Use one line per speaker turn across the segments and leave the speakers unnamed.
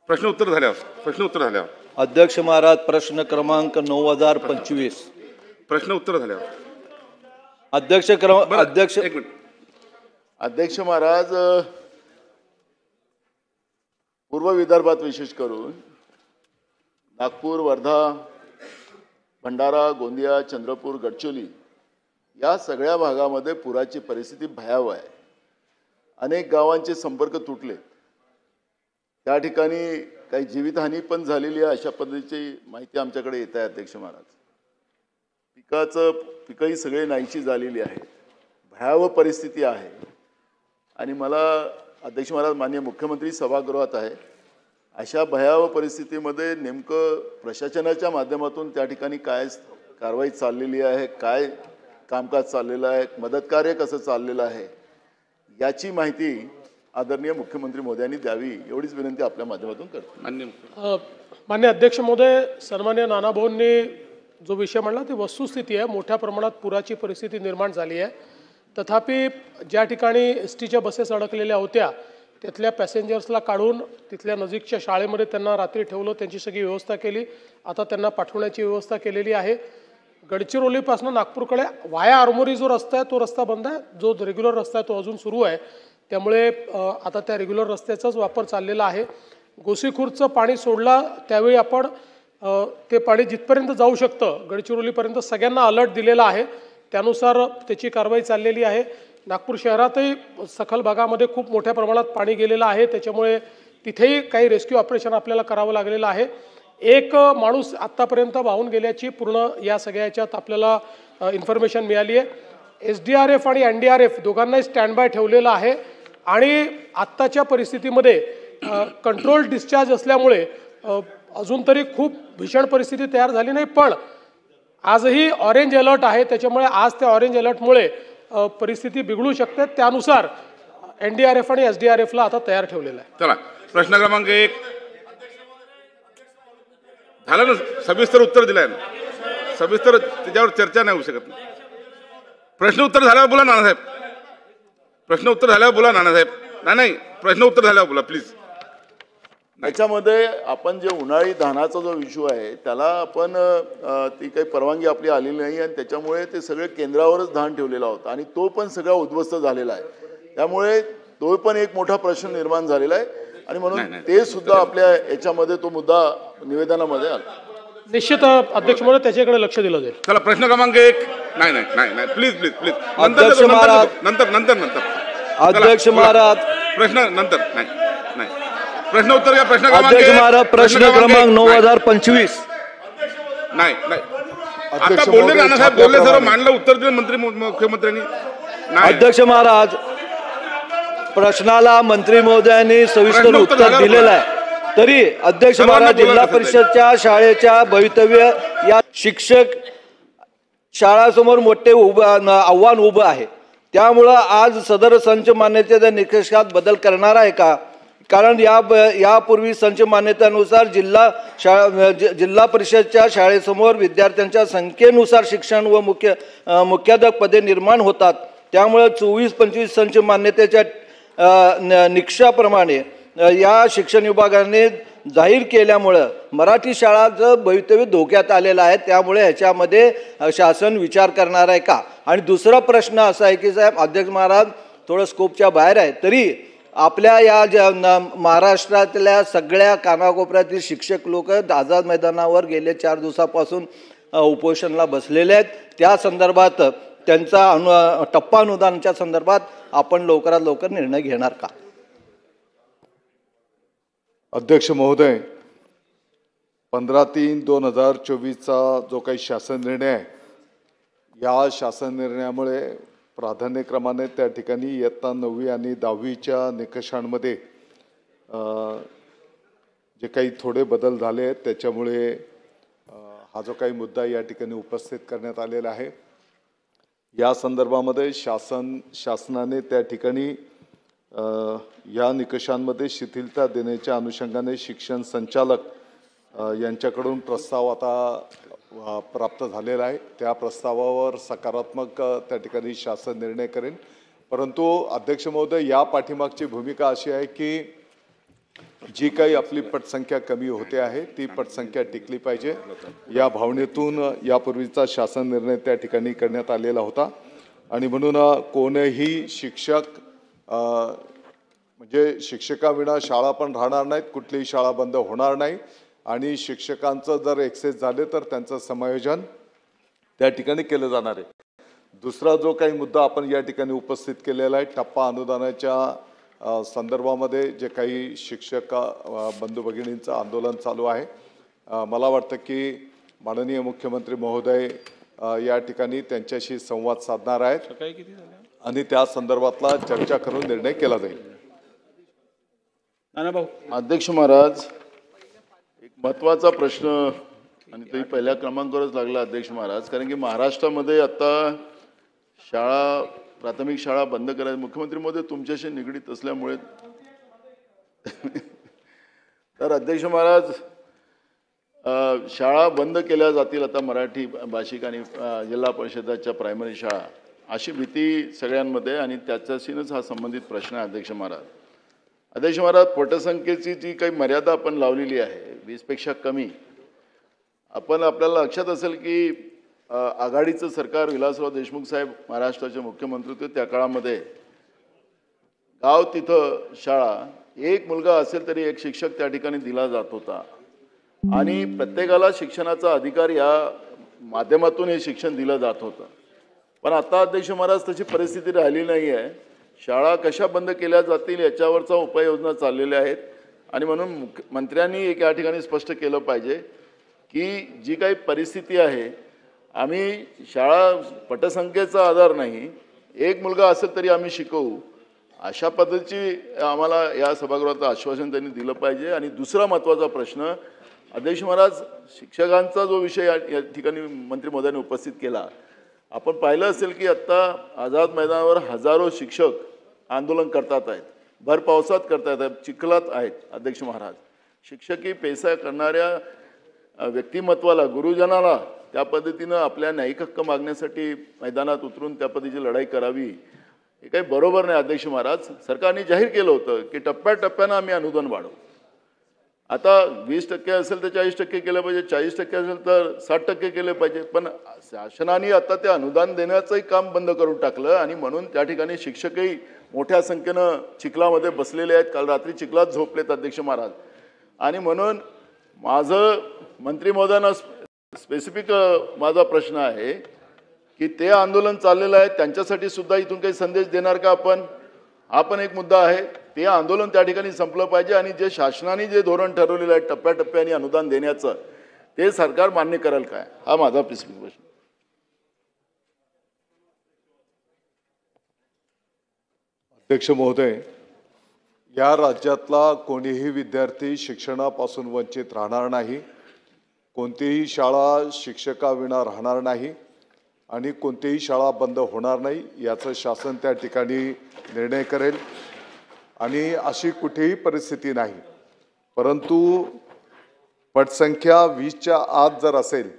प्रश्न उत्तर झाल्यावर
अध्यक्ष महाराज, प्रश्न क्रमांक 9025.
प्रश्न उत्तर झाल्यावर
अध्यक्ष महाराज, पूर्व विदर्भात विशेष करून नागपूर, वर्धा, भंडारा, गोंदिया, चंद्रपूर, गडचिरोली या सगळ्या भागामध्ये पुराची परिस्थिती भयावह आहे. अनेक गावांचे संपर्क तुटले. त्या ठिकाणी काही जीवितहानी पण झालेली आहे अशा पद्धतीची माहिती आमच्याकडे येत आहे. अध्यक्ष महाराज, पिकंही सगळे नाहीशी झालेली आहेत. भयावह परिस्थिती आहे. आणि मला अध्यक्ष महाराज, माननीय मुख्यमंत्री सभागृहात आहे, अशा भयावह परिस्थितीमध्ये नेमकं प्रशासनाच्या माध्यमातून त्या ठिकाणी काय कारवाई चाललेली आहे, काय कामकाज चाललेलं आहे, मदत कार्य कसं चाललेलं आहे, याची माहिती आदरणीय मुख्यमंत्री महोदयांनी द्यावी, एवढीच विनंती आपल्या माध्यमातून करतो.
माननीय अध्यक्ष महोदय, सन्मान्य नानाभाऊंनी जो विषय म्हणला ती वस्तुस्थिती आहे. मोठ्या प्रमाणात पुराची परिस्थिती निर्माण झाली आहे. तथापि ज्या ठिकाणी एस टीच्या बसेस अडकलेल्या होत्या तिथल्या पॅसेंजर्सला काढून तिथल्या नजीकच्या शाळेमध्ये त्यांना रात्री ठेवलं, त्यांची सगळी व्यवस्था केली. आता त्यांना पाठवण्याची व्यवस्था केलेली आहे. गडचिरोलीपासून नागपूरकडे वाया आरमोरी जो रस्ता आहे तो रस्ता बंद आहे. जो रेग्युलर रस्ता आहे तो अजून सुरू आहे. त्यामुळे आता त्या रेग्युलर रस्त्याचाच वापर चाललेला आहे. गोसीखुर्दचं पाणी सोडलं त्यावेळी आपण ते पाणी जिथपर्यंत जाऊ शकतं गडचिरोलीपर्यंत सगळ्यांना अलर्ट दिलेला आहे. त्यानुसार त्याची कारवाई चाललेली आहे. नागपूर शहरातही सखल भागामध्ये खूप मोठ्या प्रमाणात पाणी गेलेलं आहे. त्याच्यामुळे तिथेही काही रेस्क्यू ऑपरेशन आपल्याला करावं लागलेलं आहे. एक माणूस आत्तापर्यंत वाहून गेल्याची पूर्ण या सगळ्या ह्याच्यात आपल्याला इन्फॉर्मेशन मिळाली आहे. SDRF आणि NDRF दोघांनाही स्टँड बाय ठेवलेलं आहे. आणि आत्ताच्या परिस्थितीमध्ये कंट्रोल डिस्चार्ज असल्यामुळे अजून तरी खूप भीषण परिस्थिती तयार झाली नाही. पण आजही ऑरेंज अलर्ट आहे. त्याच्यामुळे आज त्या ऑरेंज अलर्टमुळे परिस्थिती बिघडू शकते. त्यानुसार NDRF आणि SDRFला आता तयार ठेवलेलं आहे.
चला, प्रश्न क्रमांक 1 झालं ना, सविस्तर उत्तर दिलंय ना, सविस्तर त्याच्यावर चर्चा नाही होऊ शकत. प्रश्न उत्तर झाल्यावर बोला नानासाहेब. प्रश्न उत्तर झाल्यावर बोला नानासाहेब. नाही, प्रश्न उत्तर झाल्यावर बोला प्लीज.
याच्यामध्ये आपण जे उन्हाळी धानाचा जो इश्यू आहे त्याला आपण ती काही परवानगी आपली आलेली नाही आणि त्याच्यामुळे ते सगळे केंद्रावरच धान ठेवलेला होता आणि तो पण सगळा उद्ध्वस्त झालेला आहे. त्यामुळे तो पण एक मोठा प्रश्न निर्माण झालेला आहे आणि म्हणून ते सुद्धा आपल्या याच्यामध्ये तो मुद्दा निवेदनामध्ये आला.
निश्चित अध्यक्ष महोदय त्याच्याकडे लक्ष दिलं जाईल.
चला, प्रश्न क्रमांक 1. नाही प्लीज नंतर
अध्यक्ष महाराज,
प्रश्न नंतर नाही प्रश्न उत्तर घ्या. प्रश्न
अध्यक्ष महाराज, प्रश्न क्रमांक 9025.
नाही आता बोलले नानासाहेब, बोलले, सर्व मांडलं, उत्तर दिलं मंत्री मुख्यमंत्र्यांनी.
अध्यक्ष महाराज, प्रश्नाला मंत्री महोदयांनी सविस्तर उत्तर दिलेलं आहे. तरी अध्यक्ष महाराज, जिल्हा परिषदच्या शाळेच्या भवितव्य या शिक्षक शाळासमोर मोठे आव्हान उभं आहे. त्यामुळं आज सदर संच मान्यतेच्या निकषात बदल करणार आहे का? कारण यापूर्वी संच मान्यतेनुसार जिल्हा परिषदच्या शाळेसमोर विद्यार्थ्यांच्या संख्येनुसार शिक्षण व मुख्याध्यापक पदे निर्माण होतात. त्यामुळे 24-25 संच मान्यतेच्या निकषाप्रमाणे या शिक्षण विभागाने जाहीर केल्यामुळं मराठी शाळांचं भवितव्य धोक्यात आलेलं आहे. त्यामुळे ह्याच्यामध्ये शासन विचार करणार आहे का? आणि दुसरा प्रश्न असा आहे की साहेब, अध्यक्ष महाराज थोडं स्कोपच्या बाहेर आहे, तरी आपल्या या महाराष्ट्रातल्या सगळ्या कानाकोपऱ्यातील शिक्षक लोक आझाद मैदानावर गेले 4 दिवसापासून उपोषणाला बसलेले आहेत. त्या संदर्भात त्यांचा टप्पा अनुदानाच्या संदर्भात आपण लवकरात लवकर निर्णय घेणार का?
अध्यक्ष महोदय, 15/3/2024चा जो काही शासन निर्णय आहे, या शासन निर्णयामुळे प्राधान्यक्रमाने त्या ठिकाणी इयत्ता 9वी आणि 10वीच्या निकषांमध्ये जे काही थोडे बदल झाले आहेत त्याच्यामुळे हा जो काही मुद्दा या ठिकाणी उपस्थित करण्यात आलेला आहे. या संदर्भामध्ये शासनाने त्या ठिकाणी या निकषांमध्ये शिथिलता देण्याच्या अनुषंगाने शिक्षण संचालक यांच्याकडून प्रस्ताव आता प्राप्त झालेला आहे. त्या प्रस्तावावर सकारात्मक त्या ठिकाणी शासन निर्णय करेल. परंतु अध्यक्ष महोदय, या पाठीमागची भूमिका अशी आहे की जी काही आपली पटसंख्या कमी होते आहे ती पटसंख्या टिकली पाहिजे या भावनेतून यापूर्वीचा शासन निर्णय त्या ठिकाणी करण्यात आलेला होता आणि म्हणून कोणीही शिक्षक म्हणजे शिक्षकाविना शाळा पण राहणार नाहीत, कुठलीही शाळा बंद होणार नाही आणि शिक्षकांचं जर एक्सेस झाले तर त्यांचं समायोजन त्या ठिकाणी केलं जाणार आहे। दुसरा जो काही मुद्दा आपण या ठिकाणी उपस्थित केलेला आहे टप्पा अनुदानाच्या संदर्भामध्ये जे काही शिक्षक बंधू भगिनींचं आंदोलन चालू आहे, मला वाटतं की माननीय मुख्यमंत्री महोदय या ठिकाणी त्यांच्याशी संवाद साधणार आहेत आणि त्या संदर्भातला चर्चा करून निर्णय केला जाईल।
अध्यक्ष महाराज, एक महत्त्वाचा प्रश्न आणि तोही पहिल्या क्रमांकावरच लागला अध्यक्ष महाराज, कारण की महाराष्ट्रामध्ये आता शाळा प्राथमिक शाळा बंद करायची मुख्यमंत्री महोदय तुमच्याशी निगडीत असल्यामुळे तर अध्यक्ष महाराज शाळा बंद केल्या जातील आता मराठी भाषिक आणि जिल्हा परिषदाच्या प्रायमरी शाळा अशी भीती सगळ्यांमध्ये आणि त्याच्याशीच हा संबंधित प्रश्न आहे अध्यक्ष महाराज। अध्यक्ष महाराज, पटसंख्येची जी काही मर्यादा आपण लावलेली आहे 20पेक्षा कमी, आपल्याला लक्षात असेल की आघाडीचं सरकार विलासराव देशमुख साहेब महाराष्ट्राचे मुख्यमंत्री होते त्या काळामध्ये गाव तिथं शाळा एक मुलगा असेल तरी एक शिक्षक त्या ठिकाणी दिला जात होता आणि प्रत्येकाला शिक्षणाचा अधिकार या माध्यमातून हे शिक्षण दिलं जात होतं। पण आता अध्यक्ष महाराज तशी परिस्थिती राहिली नाही आहे। शाळा कशा बंद केल्या जातील याच्यावरचा उपाययोजना चाललेल्या आहेत आणि म्हणून मंत्र्यांनी एक या ठिकाणी स्पष्ट केलं पाहिजे की जी काही परिस्थिती आहे आम्ही शाळा पटसंख्येचा आधार नाही, एक मुलगा असेल तरी आम्ही शिकवू अशा पद्धतीची आम्हाला या सभागृहाचं आश्वासन त्यांनी दिलं पाहिजे। आणि दुसरा महत्त्वाचा प्रश्न अध्यक्ष महाराज, शिक्षकांचा जो विषय या ठिकाणी मंत्री महोदयांनी उपस्थित केला, आपण पाहिलं असेल की आत्ता आझाद मैदानावर हजारो शिक्षक आंदोलन करतात आहेत, भर पावसात करतात आहेत, चिखलात आहेत। अध्यक्ष महाराज, शिक्षकी पेशा करणाऱ्या व्यक्तिमत्वाला गुरुजनाला त्या पद्धतीनं आपल्या न्यायिक हक्क मागण्यासाठी मैदानात उतरून त्या पद्धतीची लढाई करावी हे काही बरोबर नाही। अध्यक्ष महाराज, सरकारने जाहीर केलं होतं की टप्प्याटप्प्यानं आम्ही अनुदान वाढवू। आता 20% असेल तर 40% केलं पाहिजे, 40% असेल तर 60% केले पाहिजे, पण शासनाने आता ते अनुदान देण्याचंही काम बंद करून टाकलं आणि म्हणून त्या ठिकाणी शिक्षकही मोठ्या संख्येनं चिखलामध्ये बसलेले आहेत, काल रात्री चिखलात झोपलेत अध्यक्ष महाराज। आणि म्हणून माझं मंत्री महोदयांना स्पेसिफिक माझा प्रश्न आहे की ते आंदोलन चाललेलं आहे त्यांच्यासाठी सुद्धा इथून काही संदेश देणार का आपण? हा पण एक मुद्दा आहे, ते आंदोलन त्या ठिकाणी संपलं पाहिजे आणि जे शासनाने जे धोरण ठरवलेलं आहे टप्प्याटप्प्याने अनुदान देण्याचं ते सरकार मान्य करेल काय, हा माझा स्पेसिफिक प्रश्न।
अध्यक्ष महोदय, या राज्यातला कोणीही विद्यार्थी शिक्षणापासून वंचित राहणार नाही, कोणतीही शाळा शिक्षकाविना राहणार नाही आणि कोणतीही शाळा बंद होणार नाही याचं शासन त्या ठिकाणी निर्णय करेल आणि अशी कुठेही परिस्थिती नाही। परंतु पटसंख्या 20च्या आत जर असेल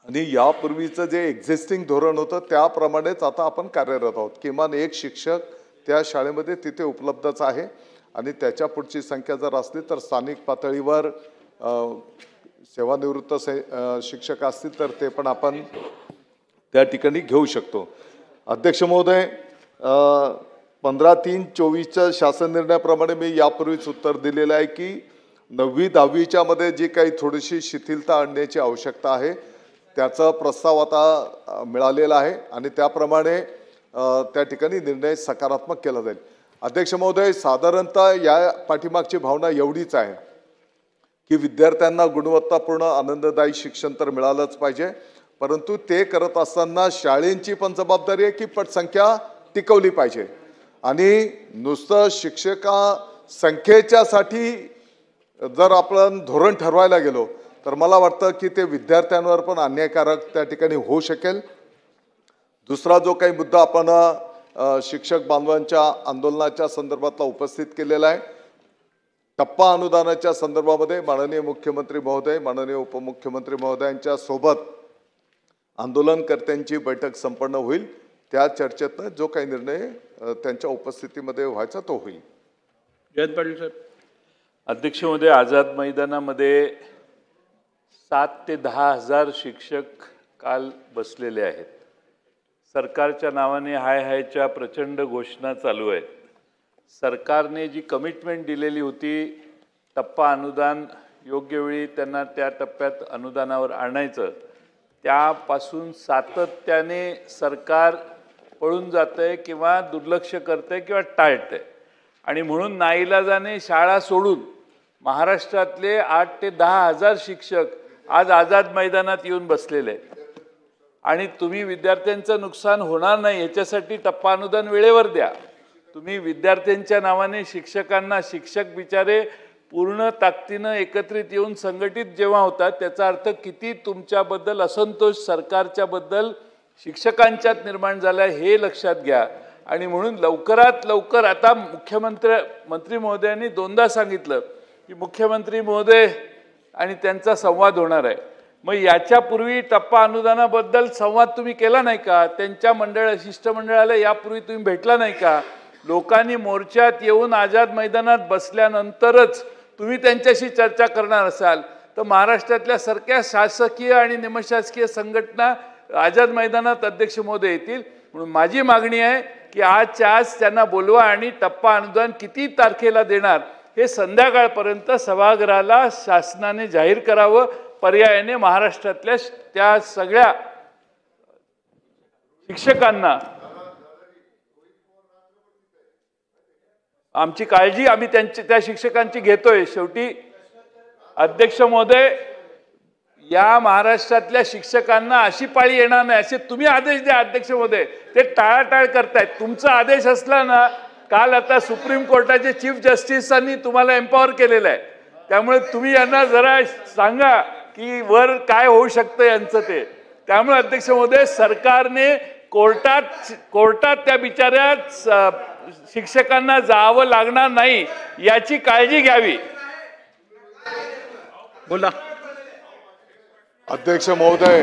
आणि यापूर्वीचं जे एक्झिस्टिंग धोरण होतं त्याप्रमाणेच आता आपण कार्यरत आहोत, किमान एक शिक्षक त्या शाळेमध्ये तिथे उपलब्धच आहे आणि त्याच्या पुढची संख्या जर असली तर स्थानिक पातळीवर सेवानिवृत्त शिक्षक असतील तर ते पण आपण त्या ठिकाणी घेऊ शकतो। अध्यक्ष महोदय, 15/3/24च्या शासन निर्णयाप्रमाणे मी यापूर्वीच उत्तर दिलेलं आहे की 9वी 10वीच्या मध्ये जी काही थोडीशी शिथिलता आणण्याची आवश्यकता आहे त्याचा प्रस्ताव आता मिळालेला आहे आणि त्याप्रमाणे त्या ठिकाणी निर्णय सकारात्मक केला जाईल। अध्यक्ष महोदय, साधारणतः या पाठीमागची भावना एवढीच आहे की विद्यार्थ्यांना गुणवत्तापूर्ण आनंददायी शिक्षण तर मिळालंच पाहिजे, परंतु ते करत असताना शाळेंची पण जबाबदारी आहे की पटसंख्या टिकवली पाहिजे आणि नुसतं शिक्षका संख्येच्यासाठी जर आपण धोरण ठरवायला गेलो तर मला वाटतं की ते विद्यार्थ्यांवर पण अन्यायकारक त्या ठिकाणी होऊ शकेल। दुसरा जो काही मुद्दा आपण शिक्षक बांधवांच्या आंदोलनाच्या संदर्भातला उपस्थित केलेला आहे, टप्पा अनुदानाच्या संदर्भामध्ये माननीय मुख्यमंत्री महोदय, माननीय उपमुख्यमंत्री महोदयांच्या सोबत आंदोलनकर्त्यांची बैठक संपन्न होईल, त्या चर्चेतनं जो काही निर्णय त्यांच्या उपस्थितीमध्ये व्हायचा तो होईल।
जयंत पाटील साहेब। अध्यक्ष महोदय, आझाद मैदानामध्ये 7 ते 10 हजार शिक्षक काल बसलेले आहेत. सरकारच्या नावाने हाय हायच्या प्रचंड घोषणा चालू आहेत. सरकारने जी कमिटमेंट दिलेली होती, टप्पा अनुदान योग्य वेळी त्यांना त्या टप्प्यात अनुदानावर आणायचं, त्यापासून सातत्याने सरकार पळून जातंय किंवा दुर्लक्ष करतंय किंवा टाळतंय. आणि म्हणून नाईलाजाने शाळा सोडून महाराष्ट्रातले 8 ते 10 हजार शिक्षक आज आझाद मैदानात येऊन बसलेले आहेत. आणि तुम्ही विद्यार्थ्यांचं नुकसान होणार नाही याच्यासाठी टप्पा अनुदान वेळेवर द्या. तुम्ही विद्यार्थ्यांच्या नावाने शिक्षकांना, शिक्षक बिचारे पूर्ण ताकदीनं एकत्रित येऊन संघटित जेव्हा होतात, त्याचा अर्थ किती तुमच्याबद्दल असंतोष सरकारच्याबद्दल शिक्षकांच्यात निर्माण झाला हे लक्षात घ्या. आणि म्हणून लवकरात लवकर आता मंत्री महोदयांनी 2दा सांगितलं की मुख्यमंत्री महोदय आणि त्यांचा संवाद होणार आहे. मग याच्यापूर्वी टप्पा अनुदानाबद्दल संवाद तुम्ही केला नाही का? त्यांच्या शिष्टमंडळाला यापूर्वी तुम्ही भेटला नाही का? लोकांनी मोर्चात येऊन आझाद मैदानात बसल्यानंतरच तुम्ही त्यांच्याशी चर्चा करणार असाल तर महाराष्ट्रातल्या सारख्या शासकीय आणि निमशासकीय संघटना आझाद मैदानात अध्यक्ष महोदय येतील. म्हणून माझी मागणी आहे की आजच्या आज त्यांना बोलवा आणि टप्पा अनुदान किती तारखेला देणार हे संध्याकाळपर्यंत सभागृहाला शासनाने जाहीर करावं. पर्यायाने महाराष्ट्रातल्या त्या सगळ्या शिक्षकांना आमची काळजी आम्ही त्या शिक्षकांची घेतोय. शेवटी अध्यक्ष महोदय, या महाराष्ट्रातल्या शिक्षकांना अशी पाळी येणार नाही असे तुम्ही आदेश द्या. अध्यक्ष महोदय, ते टाळाटाळ करतायत. तुमचा आदेश असला ना, काल आता सुप्रीम कोर्टाचे चीफ जस्टिसांनी तुम्हाला एम्पॉवर केलेलं आहे, त्यामुळे तुम्ही यांना जरा सांगा की वर काय होऊ शकतं यांचं ते. त्यामुळे अध्यक्ष महोदय, सरकारने कोर्टात त्या बिचाऱ्या शिक्षकांना जावं लागणार नाही याची काळजी घ्यावी.
बोला
अध्यक्ष महोदय,